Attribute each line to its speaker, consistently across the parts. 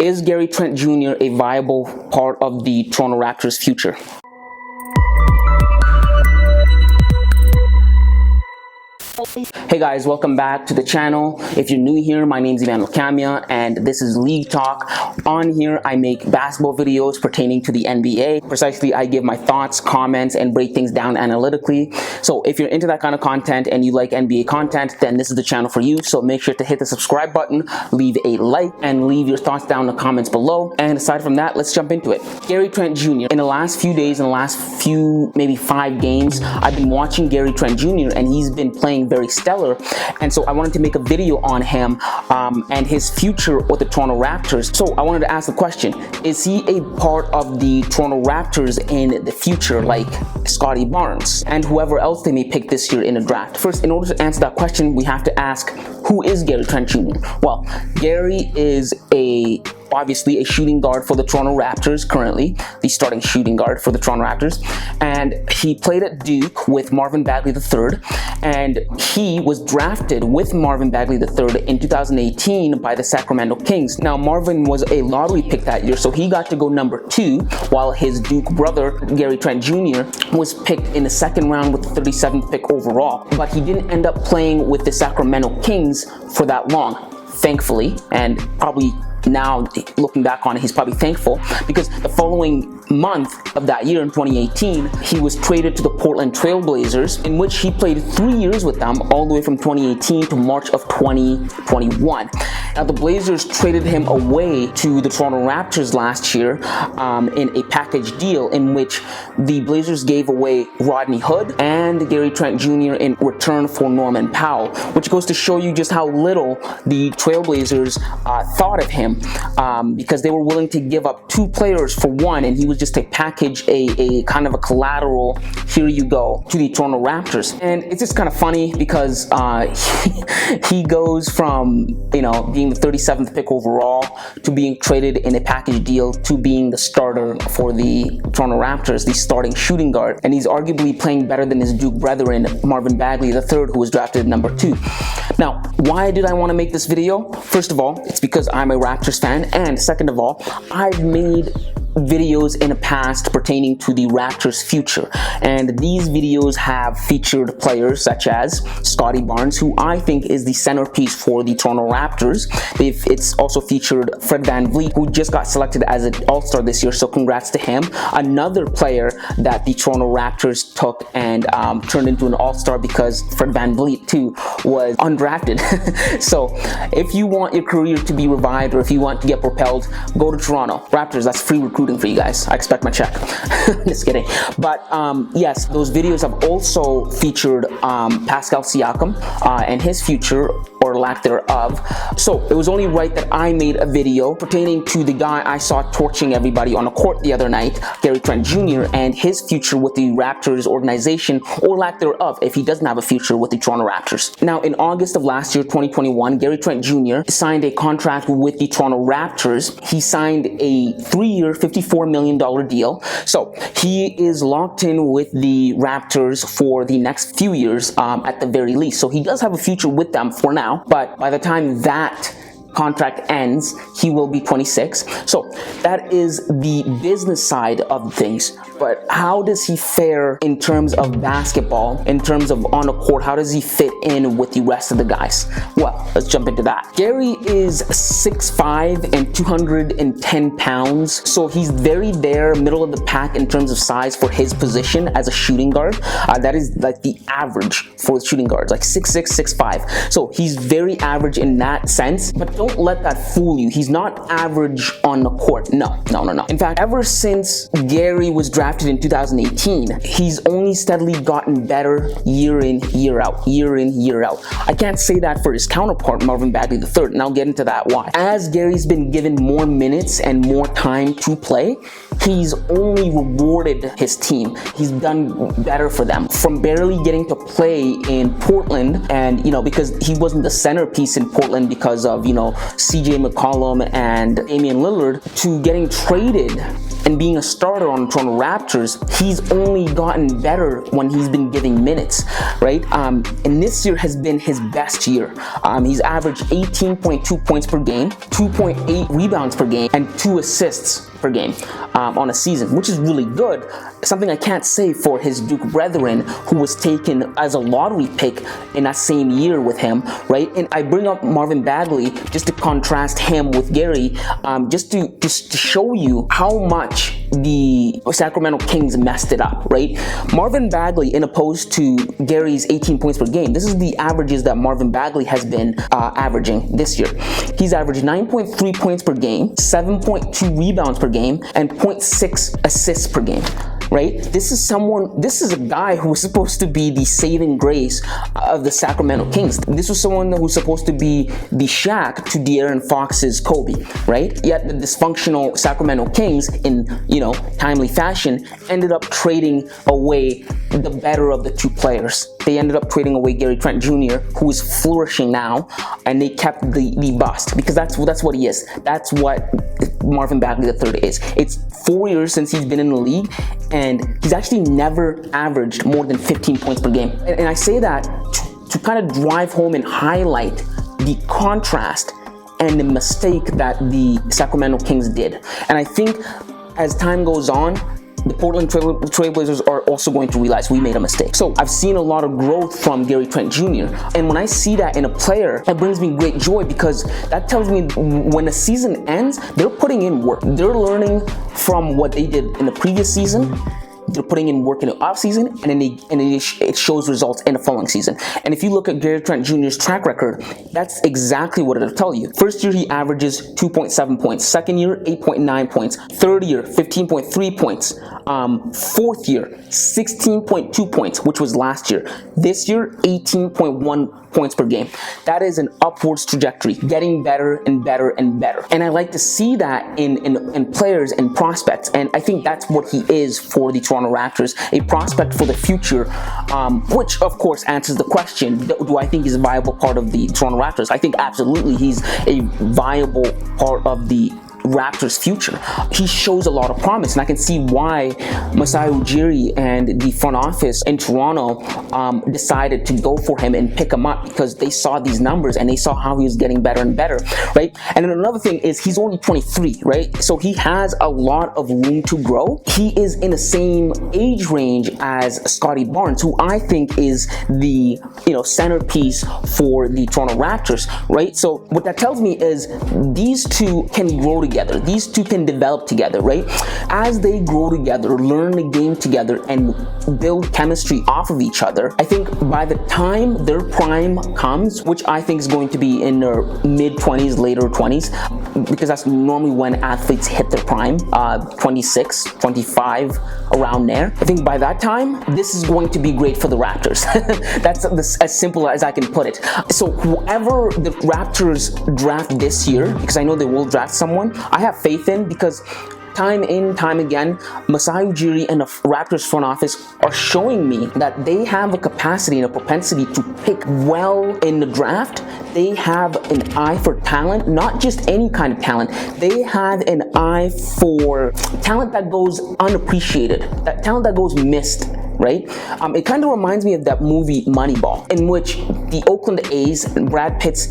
Speaker 1: Is Gary Trent Jr. a viable part of the Toronto Raptors' future? Hey guys, welcome back to the channel. If you're new here, my name is Kamia and this is League Talk. On here, I make basketball videos pertaining to the NBA. Precisely, I give my thoughts, comments, and break things down analytically. So if you're into that kind of content and you like NBA content, then this is the channel for you. So make sure to hit the subscribe button, leave a like, and leave your thoughts down in the comments below. And aside from that, let's jump into it. Gary Trent Jr. In the last few days, in the last few, maybe 5 games, I've been watching Gary Trent Jr. and he's been playing very stellar, and so I wanted to make a video on him and his future with the Toronto Raptors. So I wanted to ask the question, is he a part of the Toronto Raptors in the future, like Scottie Barnes and whoever else they may pick this year in the draft? First, in order to answer that question, we have to ask, who is Gary Trent Jr.? Well, Gary is obviously a shooting guard for the Toronto Raptors currently, the starting shooting guard for the Toronto Raptors, and he played at Duke with Marvin Bagley III, and he was drafted with Marvin Bagley III in 2018 by the Sacramento Kings. Now, Marvin was a lottery pick that year, so he got to go number 2, while his Duke brother, Gary Trent Jr., was picked in the 2nd round with the 37th pick overall, but he didn't end up playing with the Sacramento Kings for that long, thankfully, and probably now looking back on it, he's probably thankful, because the following month of that year in 2018, he was traded to the Portland Trail Blazers, in which he played 3 years with them, all the way from 2018 to March of 2021. Now, the Blazers traded him away to the Toronto Raptors last year in a package deal in which the Blazers gave away Rodney Hood and Gary Trent Jr. in return for Norman Powell, which goes to show you just how little the Trailblazers thought of him, because they were willing to give up 2 players for one, and he was just a package, a kind of a collateral, here you go, to the Toronto Raptors. And it's just kind of funny because he goes from, you know, being the 37th pick overall to being traded in a package deal to being the starter for the Toronto Raptors, the starting shooting guard, and he's arguably playing better than his Duke brethren, Marvin Bagley III, who was drafted at number 2. Now, why did I want to make this video? First of all, it's because I'm a Raptors fan, and second of all, I've made videos in the past pertaining to the Raptors' future, and these videos have featured players such as Scottie Barnes, who I think is the centerpiece for the Toronto Raptors. It's also featured Fred VanVleet, who just got selected as an All-Star this year, so congrats to him. Another player that the Toronto Raptors took and turned into an All-Star, because Fred VanVleet too was undrafted. So if you want your career to be revived, or if you want to get propelled, go to Toronto Raptors. That's free recruiting for you guys. I expect my check. Just kidding. But yes, those videos have also featured Pascal Siakam and his future, or lack thereof. So it was only right that I made a video pertaining to the guy I saw torching everybody on the court the other night, Gary Trent Jr., and his future with the Raptors organization, or lack thereof, if he doesn't have a future with the Toronto Raptors. Now, in August of last year, 2021, Gary Trent Jr. signed a contract with the Toronto Raptors. He signed a 3-year, $54 million deal. So he is locked in with the Raptors for the next few years at the very least. So he does have a future with them for now, but by the time that contract ends, he will be 26. So that is the business side of things. But how does he fare in terms of basketball, in terms of on the court? How does he fit in with the rest of the guys? Well, let's jump into that. Gary is 6'5" and 210 pounds. So he's very there, middle of the pack in terms of size for his position as a shooting guard. That is like the average for shooting guards, like 6'6", 6'5". So he's very average in that sense, but don't let that fool you. He's not average on the court. No. In fact, ever since Gary was drafted in 2018, he's only steadily gotten better year in, year out. I can't say that for his counterpart, Marvin Bagley III, and I'll get into that why. As Gary's been given more minutes and more time to play, he's only rewarded his team. He's done better for them. From barely getting to play in Portland, and because he wasn't the centerpiece in Portland because of CJ McCollum and Damian Lillard, to getting traded and being a starter on the Toronto Raptors, he's only gotten better when he's been giving minutes, right? And this year has been his best year. He's averaged 18.2 points per game, 2.8 rebounds per game, and 2 assists per game on a season, which is really good. Something I can't say for his Duke brethren, who was taken as a lottery pick in that same year with him, right? And I bring up Marvin Bagley just to contrast him with Gary, just to show you how much the Sacramento Kings messed it up, right? Marvin Bagley, in opposed to Gary's 18 points per game, this is the averages that Marvin Bagley has been averaging this year. He's averaged 9.3 points per game, 7.2 rebounds per game, and 0.6 assists per game. Right? This is a guy who was supposed to be the saving grace of the Sacramento Kings. This was someone who's supposed to be the Shaq to De'Aaron Fox's Kobe, right? Yet the dysfunctional Sacramento Kings, in timely fashion, ended up trading away the better of the two players. They ended up trading away Gary Trent Jr., who is flourishing now, and they kept the bust, because that's what he is. That's what Marvin Bagley III is. It's 4 years since he's been in the league, and he's actually never averaged more than 15 points per game. And I say that to kind of drive home and highlight the contrast and the mistake that the Sacramento Kings did. And I think as time goes on, the Portland Trailblazers are also going to realize we made a mistake. So I've seen a lot of growth from Gary Trent Jr. And when I see that in a player, it brings me great joy, because that tells me when the season ends, they're putting in work. They're learning from what they did in the previous season. They're putting in work in the offseason, and then it shows results in the following season. And if you look at Gary Trent Jr.'s track record, that's exactly what it'll tell you. First year, he averages 2.7 points. Second year, 8.9 points. Third year, 15.3 points. Fourth year, 16.2 points, which was last year. This year, 18.1 points per game. That is an upwards trajectory, getting better and better and better. And I like to see that in players and prospects. And I think that's what he is for the Toronto Raptors, a prospect for the future, which of course answers the question, do I think he's a viable part of the Toronto Raptors? I think absolutely he's a viable part of the Raptors' future. He shows a lot of promise, and I can see why Masai Ujiri and the front office in Toronto decided to go for him and pick him up, because they saw these numbers and they saw how he was getting better and better, right? And then another thing is he's only 23, right? So he has a lot of room to grow. He is in the same age range as Scotty Barnes, who I think is the centerpiece for the Toronto Raptors, right? So what that tells me is these two can grow together. These two can develop together, right? As they grow together, learn the game together, and build chemistry off of each other, I think by the time their prime comes, which I think is going to be in their mid-20s, later 20s, because that's normally when athletes hit their prime, 26, 25, around there. I think by that time, this is going to be great for the Raptors. That's as simple as I can put it. So whoever the Raptors draft this year, because I know they will draft someone, I have faith in, because time in, time again, Masai Ujiri and the Raptors front office are showing me that they have a capacity and a propensity to pick well in the draft. They have an eye for talent, not just any kind of talent. They have an eye for talent that goes unappreciated, that talent that goes missed, right? It kind of reminds me of that movie Moneyball, in which the Oakland A's, Brad Pitt's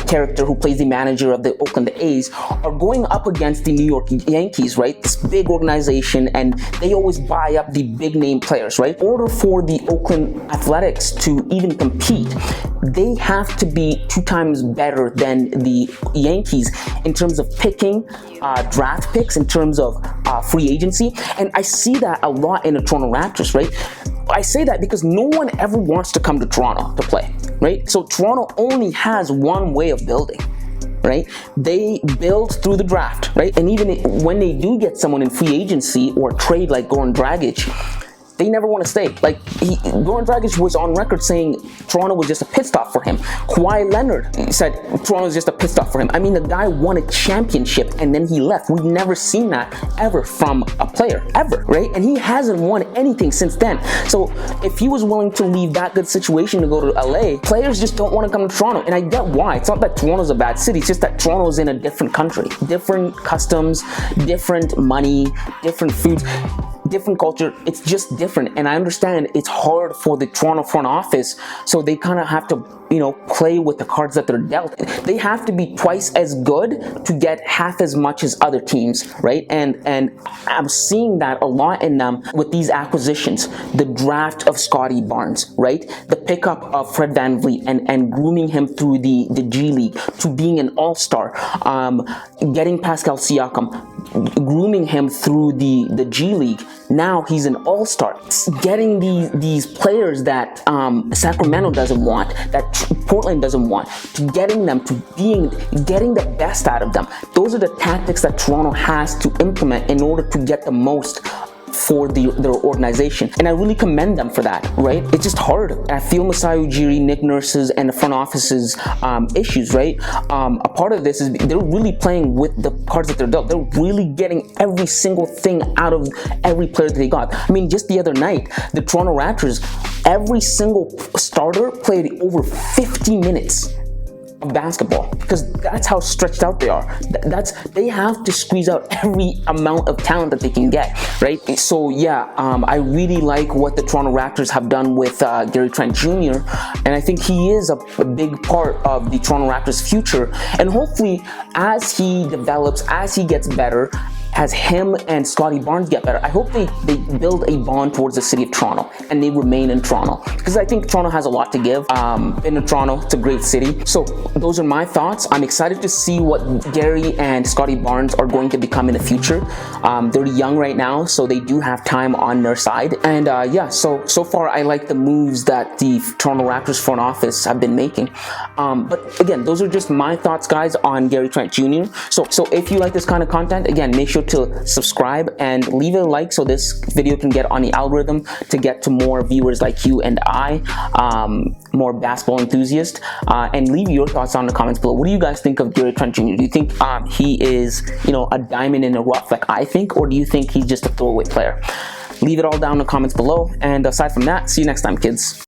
Speaker 1: character who plays the manager of the Oakland A's, are going up against the New York Yankees, right? This big organization, and they always buy up the big name players, right? In order for the Oakland Athletics to even compete, they have to be 2 times better than the Yankees in terms of picking draft picks, in terms of free agency. And I see that a lot in the Toronto Raptors, right? I say that because no one ever wants to come to Toronto to play, right? So Toronto only has one way of building, right? They build through the draft, right? And even when they do get someone in free agency or trade like Goran Dragic, they never want to stay. Like, Goran Dragic was on record saying Toronto was just a pit stop for him. Kawhi Leonard said Toronto was just a pit stop for him. I mean, the guy won a championship and then he left. We've never seen that ever from a player, ever, right? And he hasn't won anything since then. So if he was willing to leave that good situation to go to LA, players just don't want to come to Toronto. And I get why. It's not that Toronto's a bad city. It's just that Toronto's in a different country, different customs, different money, different foods, different culture. It's just different. And I understand it's hard for the Toronto front office, so they kind of have to, you know, play with the cards that they're dealt. They have to be twice as good to get half as much as other teams, right? And I'm seeing that a lot in them with these acquisitions. The draft of Scotty Barnes, right? The pickup of Fred VanVleet and grooming him through the G League to being an all-star. Getting Pascal Siakam, grooming him through the G League. Now he's an all-star. Getting these players that Sacramento doesn't want, that Portland doesn't want, to getting them to getting the best out of them. Those are the tactics that Toronto has to implement in order to get the most for their organization, and I really commend them for that, right? It's just hard. I feel Masai Ujiri, Nick Nurse's, and the front office's issues, right? A part of this is they're really playing with the cards that they're dealt. They're really getting every single thing out of every player that they got. I mean, just the other night, the Toronto Raptors, every single starter played over 50 minutes of basketball, because that's how stretched out they are. They have to squeeze out every amount of talent that they can get, right? So yeah, I really like what the Toronto Raptors have done with Gary Trent Jr. and I think he is a big part of the Toronto Raptors' future. And hopefully, as he develops, as he gets better, as him and Scotty Barnes get better, I hope they build a bond towards the city of Toronto and they remain in Toronto, because I think Toronto has a lot to give. Been in Toronto, it's a great city. So those are my thoughts. I'm excited to see what Gary and Scotty Barnes are going to become in the future. They're young right now, so they do have time on their side. And yeah, so far I like the moves that the Toronto Raptors front office have been making. But again, those are just my thoughts, guys, on Gary Trent Jr. So if you like this kind of content, again, make sure to subscribe and leave a like so this video can get on the algorithm to get to more viewers like you and I, more basketball enthusiasts, and leave your thoughts down in the comments below. What do you guys think of Gary Trent Jr.? Do you think he is, you know, a diamond in the rough like I think, or do you think he's just a throwaway player? Leave it all down in the comments below, and aside from that, see you next time, kids.